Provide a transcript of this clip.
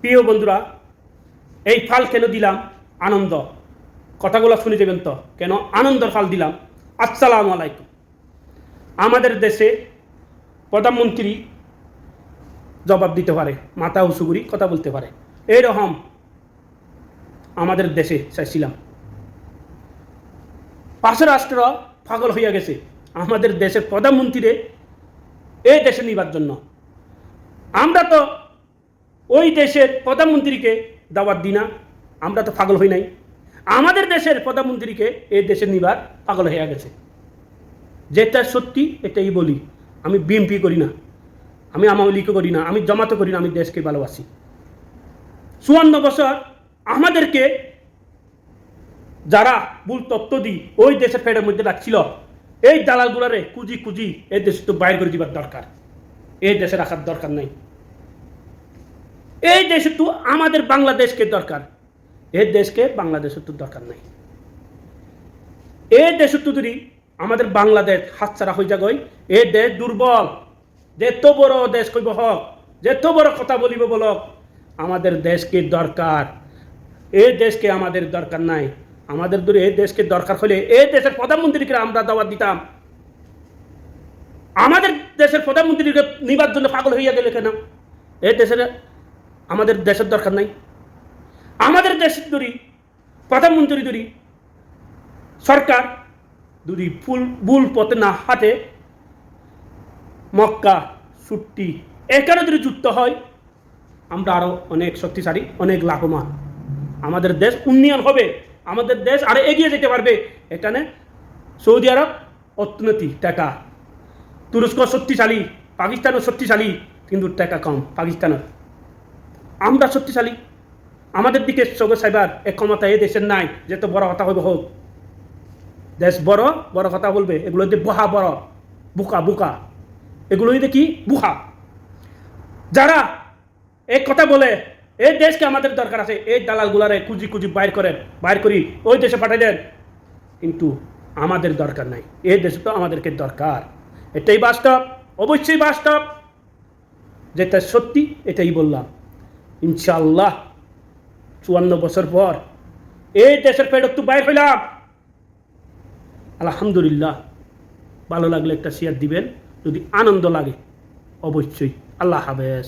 প্রিয় বন্ধুরা, এই ফাল কেন দিলাম? আনন্দ। কথাগুলো শুনে যাবেন তো কেন আনন্দর ফাল দিলাম। আসসালামু আলাইকুম। আমাদের দেশে প্রধানমন্ত্রী জবাব দিতে পারে, মাথা উঁচু করি কথা বলতে পারে, এইরকম আমাদের দেশে চাইছিলাম। পাশের রাষ্ট্র পাগল হইয়া গেছে আমাদের দেশের প্রধানমন্ত্রীরে এই দেশে নিবার জন্য। আমরা তো ওই দেশের প্রধানমন্ত্রীকে দাওয়াত দিই না, আমরা তো পাগল হই নাই। আমাদের দেশের প্রধানমন্ত্রীকে এই দেশে নিবার পাগল হয়ে গেছে। যেটা সত্যি এটাই বলি। আমি বিএনপি করি না, আমি আওয়ামী লীগ করি না, আমি জামাতে করি না, আমি দেশকে ভালোবাসি। 54 বছর আমাদেরকে যারা ভুল তত্ত্ব দিই ওই দেশের ফেডের মধ্যে রাখছিল, এই দালালগুলারে কুজি কুজি এই দেশ তো বাইর করে দিবার দরকার। এই দেশে রাখার দরকার নাই। এই দেশে তো আমাদের বাংলাদেশকে দরকার, এই দেশকে বাংলাদেশের তো দরকার নাই। এই দেশে তো যদি আমাদের বাংলাদেশ হাতছাড়া হয়ে যাগই, এই দেশ দুর্বল। যেত বড় দেশ কইব হক, যেত বড় কথা বলিব বলক, আমাদের দেশকে দরকার। এই দেশকে আমাদের দরকার নাই। আমাদের দূরে এই দেশকে দরকার হলে এই দেশের প্রধানমন্ত্রীকে আমরা দাওয়াত দিতাম। আমাদের দেশের প্রধানমন্ত্রীকে নিবার জন্য পাগল হইয়া গেলে কেন? এই দেশের আমাদের দেশের দরকার নাই। আমাদের দেশের দূরি প্রধানমন্ত্রী দূরি সরকার যদি ভুল পথে না হাঁটে, মক্কা ছুট্টি এখানে যদি যুক্ত হয়, আমরা আরো অনেক শক্তিশালী, অনেক লাভবান। আমাদের দেশ উন্নয়ন হবে, আমাদের দেশ আরো এগিয়ে যেতে পারবে। এখানে সৌদি আরব অর্থনীতি টাকা, তুরস্ক শক্তিশালী, পাকিস্তানও শক্তিশালী, কিন্তু টাকা কম পাকিস্তানের। আমরা শক্তিশালী, আমাদের দিকে সবে সাইবার এক ক্ষমতা এই দেশের নাই। যে তো বড় কথা হবে হোক, দেশ বড় বড় কথা বলবে, এগুলো যে বহা বড় বুকা বুকা, এগুলোই দেখি বুহা। যারা এক কথা বলে এই দেশকে আমাদের দরকার আছে, এই দালালগুলারে কুজি কুজি বাইর করি ওই দেশে পাঠাই দেন, কিন্তু আমাদের দরকার নাই। এই দেশে তো আমাদেরকে দরকার। এটাই বাস্তব, অবশ্যই বাস্তব, যেটা সত্যি এটাই বললাম। ইনশাআল্লাহ 54 বছর পর এই দেশের ফেরত তো বাইর হইলাম, আলহামদুলিল্লাহ। ভালো লাগলে একটা শেয়ার দিবেন, যদি আনন্দ লাগে অবশ্যই। আল্লাহ হাফেজ।